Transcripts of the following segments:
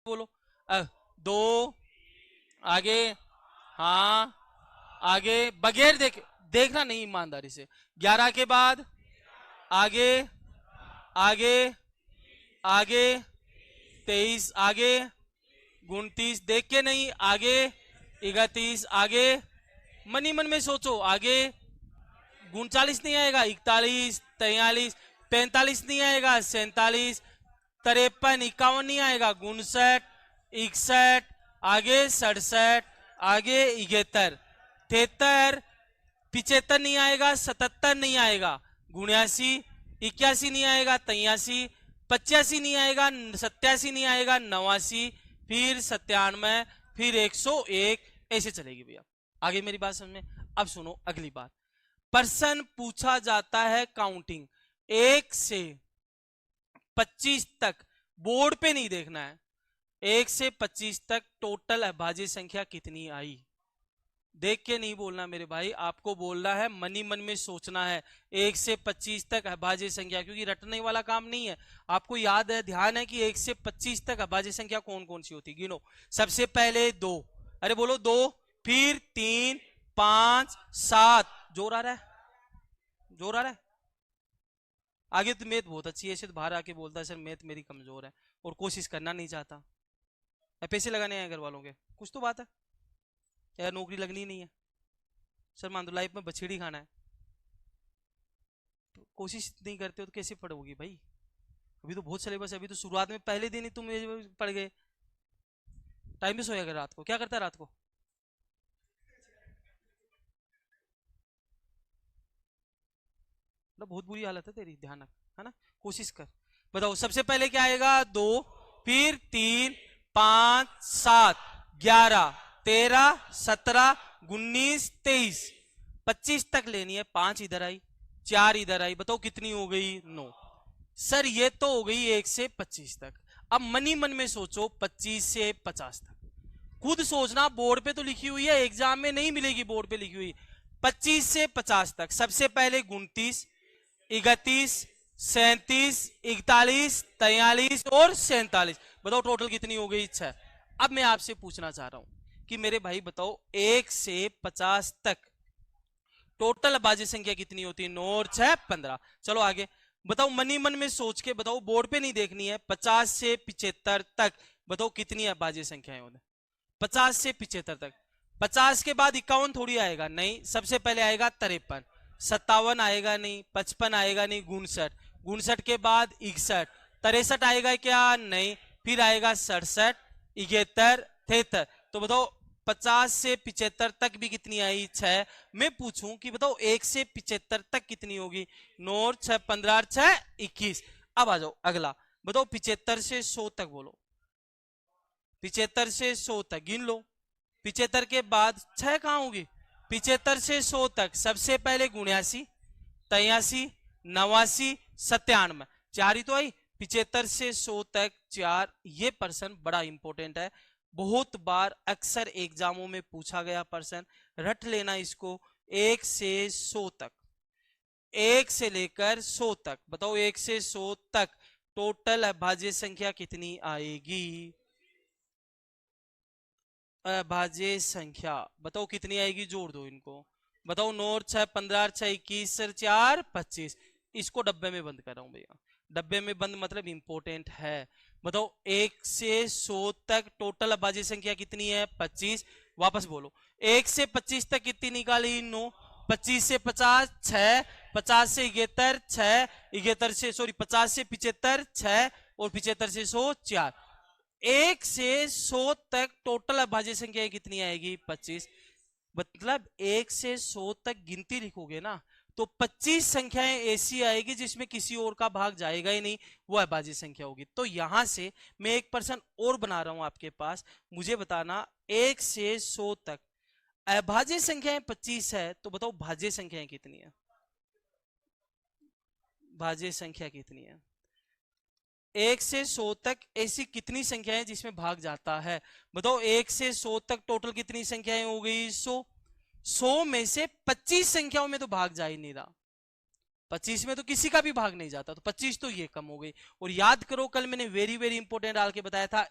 बोलो। 2 आगे, हाँ आगे, बगैर देखना नहीं, ईमानदारी से। 11 के बाद आगे, आगे, आगे, 23 आगे, 29 देख के नहीं, आगे 31 आगे, मन ही मन में सोचो आगे। 39 नहीं आएगा, 41, 43, 45 नहीं आएगा, 47, 53, 51 नहीं आएगा, 59, 61 आगे, 67 आगे, 71, 73, 75 नहीं आएगा, 77 नहीं आएगा, 79, 81 नहीं आएगा, 83, 85 नहीं आएगा, 87 नहीं आएगा, 89, फिर 97, फिर 101, ऐसे चलेगी भैया। आगे मेरी बात समझ में। अब सुनो अगली बात। पर्सन पूछा जाता है काउंटिंग 1 से 25 तक, बोर्ड पे नहीं देखना है। 1 से 25 तक टोटल अभाज्य संख्या कितनी आई, देख के नहीं बोलना मेरे भाई, आपको बोलना है, मन ही मन में सोचना है। 1 से 25 तक अभाज्य संख्या, क्योंकि रटने वाला काम नहीं है। आपको याद है, ध्यान है कि 1 से 25 तक अभाज्य संख्या कौन कौन सी होती, गिनो। सबसे पहले 2, अरे बोलो 2, फिर 3, 5, 7, जोर आ रहा है, जोर आ रहा है। आगे तो मैथ बहुत अच्छी है, ऐसे तो बाहर आके बोलता है सर मैथ मेरी कमजोर है और कोशिश करना नहीं चाहता, पैसे लगाने हैं घर वालों के, कुछ तो बात है यार, नौकरी लगनी नहीं है सर, मान दो लाइफ में बछेड़ी खाना है, तो कोशिश नहीं करते हो तो कैसे पढ़ोगी भाई। अभी तो बहुत सिलेबस है, अभी तो शुरुआत में पहले दिन ही तुम पढ़ गए। टाइम भी सोया कर रात को, क्या करता है रात को, बहुत बुरी हालत है तेरी, ध्यान रख, है ना, कोशिश कर। बताओ सबसे पहले क्या आएगा, 2, फिर 3, 5, 7, 11, 13, 17, 19, 23, 25 तक लेनी है। 5 इधर आई, 4 इधर आई, बताओ कितनी हो गई, 9। सर ये तो हो गई 1 से 25 तक। अब मन ही मन में सोचो 25 से 50 तक, खुद सोचना, बोर्ड पे तो लिखी हुई है, एग्जाम में नहीं मिलेगी, बोर्ड पे लिखी हुई। 25 से 50 तक सबसे पहले 29, 31, 37, 41, 43 और 47, बताओ टोटल कितनी हो गई, 6। अब मैं आपसे पूछना चाह रहा हूं कि मेरे भाई बताओ 1 से 50 तक टोटल अभाज्य संख्या कितनी होती है, 9 और 6 15। चलो आगे बताओ, मनी मन में सोच के बताओ, बोर्ड पे नहीं देखनी है। 50 से 75 तक बताओ कितनी अभाज्य संख्याएं होती, 50 से 75 तक। 50 के बाद 51 थोड़ी आएगा, नहीं, सबसे पहले आएगा 53, 57 आएगा नहीं, 55 आएगा नहीं, 59, 59 के बाद 61, 63 आएगा क्या, नहीं, फिर आएगा 67, 71, 73। तो बताओ 50 से 75 तक भी कितनी आई, 6। मैं पूछूं कि बताओ 1 से 75 तक कितनी होगी, 9 और 6 15 और 6 21। अब आ जाओ अगला, बताओ 75 से 100 तक, बोलो 75 से 100 तक गिन लो। 75 के बाद 6 कहां होगी, 75 से 100 तक सबसे पहले 79, 83, 89, 97, 4 ही तो आई। 75 से 100 तक 4, ये पर्सन बड़ा इंपॉर्टेंट है, बहुत बार अक्सर एग्जामों में पूछा गया पर्सन, रट लेना इसको। 1 से 100 तक, 1 से लेकर 100 तक, बताओ 1 से 100 तक टोटल अभाज्य संख्या कितनी आएगी, अभाज्य संख्या बताओ कितनी आएगी, जोड़ दो इनको, बताओ 9 और 6 15 और 6 21 सर 4 25। इसको डब्बे में बंद कर रहा हूं भैया, डब्बे में बंद मतलब इंपॉर्टेंट है। बताओ 1 से 100 तक टोटल अभाज्य संख्या कितनी है, 25। वापस बोलो, 1 से 25 तक कितनी निकाली, 9। 25 से 50 6, 50 से 71 6, 71 से सॉरी 50 से 75 6 और 75 से 100 4। 1 से 100 तक टोटल अभाज्य संख्या कितनी आएगी, 25। मतलब 1 से 100 तक गिनती लिखोगे ना तो 25 संख्याएं ऐसी आएगी जिसमें किसी और का भाग जाएगा ही नहीं, वो अभाज्य संख्या होगी। तो यहां से मैं एक पर्सन और बना रहा हूं आपके पास, मुझे बताना 1 से 100 तक अभाज्य संख्याएं 25 है, तो बताओ भाज्य संख्याएं कितनी है, भाज्य संख्या कितनी है। 1 से 100 तक ऐसी कितनी संख्याएं जिसमें भाग जाता है, बताओ 1 से 100 तक टोटल कितनी संख्याएं हो गई, 100। 100 में से 25 संख्याओं में तो भाग जा ही नहीं रहा, 25 में तो किसी का भी भाग नहीं जाता, तो 25 तो ये कम हो गई। और याद करो कल मैंने वेरी वेरी इंपॉर्टेंट डाल के बताया था,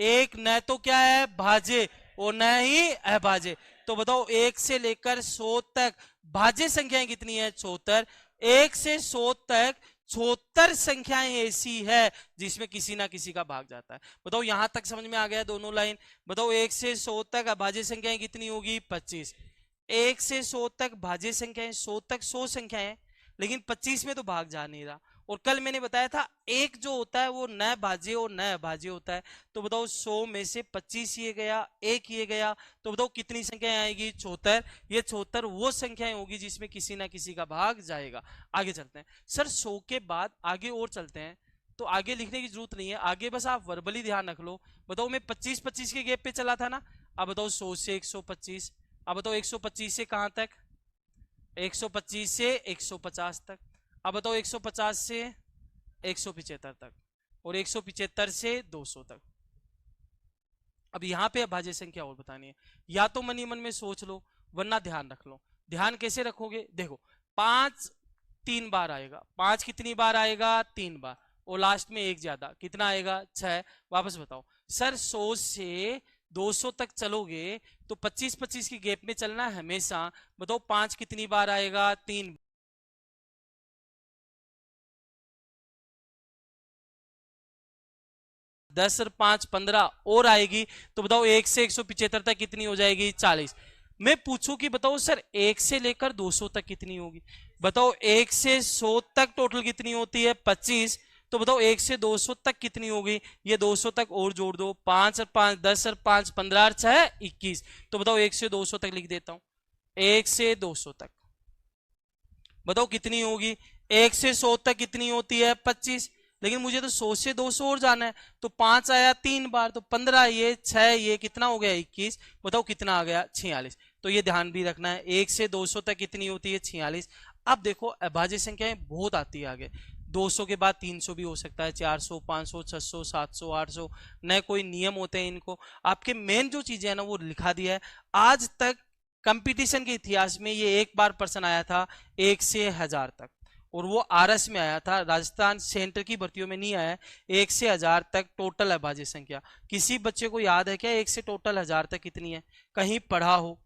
एक न तो क्या है भाज्य और न ही अभाज्य। तो बताओ 1 से लेकर 100 तक भाज्य संख्याएं कितनी है? 74। 1 से 100 तक 76 संख्याएं ऐसी है जिसमें किसी ना किसी का भाग जाता है। बताओ यहां तक समझ में आ गया दोनों लाइन? बताओ 1 से 100 तक अभाज्य संख्याएं कितनी होगी? 25। 1 से 100 तक भाज्य संख्याएं, 100 तक 100 संख्याएं, लेकिन 25 में तो भाग जा नहीं रहा। और कल मैंने बताया था एक जो होता है वो न भाज्य और न अभाज्य होता है। तो बताओ 100 में से 25 ये गया, एक ये गया, तो बताओ कितनी संख्याएं आएगी? 74। ये 74 वो संख्याएं होगी जिसमें किसी ना किसी का भाग जाएगा। आगे चलते हैं सर। 100 के बाद आगे और चलते हैं, तो आगे लिखने की जरूरत नहीं है, आगे बस आप वर्बली ध्यान रख लो। बताओ मैं 25-25 के गैप पे चला था ना। अब बताओ 100 से 125, अब बताओ 125 से कहां तक? 125 से 150 तक। अब बताओ 150 से 175 तक, और 175 से 200 तक। अब यहां पे अभाज्य संख्या और बतानी है, या तो मन ही मन में सोच लो वरना ध्यान रख लो। ध्यान कैसे रखोगे? देखो 5 3 बार आएगा, 5 कितनी बार आएगा? 3 बार, और लास्ट में एक ज्यादा, कितना आएगा? 6। वापस बताओ सर 100 से 200 तक चलोगे तो 25-25 की गैप में चलना है हमेशा। बताओ 5 कितनी बार आएगा? 3। 10 और 5 15 और आएगी, तो बताओ 1 से 175 तक कितनी हो जाएगी? 40। मैं पूछूं कि बताओ सर 1 से लेकर 200 तक कितनी होगी? बताओ 1 से 100 तक टोटल कितनी होती है? 25। तो बताओ 1 से 200 तक कितनी होगी? ये 200 तक और जोड़ दो, 5 और 5 10 और 5 15 और 6 21। तो बताओ 1 से 200 तक लिख देता हूं। 1 से 200 तक बताओ कितनी होगी? 1 से 100 तक कितनी होती है? 25। लेकिन मुझे तो 100 से 200 और जाना है, तो 5 आया 3 बार, तो 15 ये 6 ये कितना हो गया? 21। बताओ कितना आ गया? 46। तो ये ध्यान भी रखना है, 1 से 200 तक कितनी होती है? 46। अब देखो अभाज्य संख्याएं बहुत आती है आगे, 200 के बाद 300 भी हो सकता है, 400 500 600 700 800, नए कोई नियम होते हैं इनको। आपके मेन जो चीजें है ना वो लिखा दिया है। आज तक कंपटीशन के इतिहास में ये एक बार प्रश्न आया था 1 से 1000 तक, और वो आरएस में आया था, राजस्थान सेंटर की भर्तियों में नहीं आया। 1 से 1000 तक टोटल अभाज्य संख्या, किसी बच्चे को याद है क्या 1 से टोटल 1000 तक कितनी है? कहीं पढ़ा हो?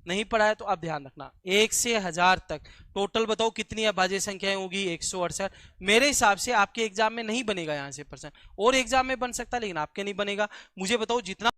नहीं पढ़ा है तो अब ध्यान रखना, 1 से 1000 तक टोटल बताओ कितनी अभाज्य संख्याएं होगी? 168। मेरे हिसाब से आपके एग्जाम में नहीं बनेगा यहां से प्रश्न, और एग्जाम में बन सकता है लेकिन आपके नहीं बनेगा। मुझे बताओ जितना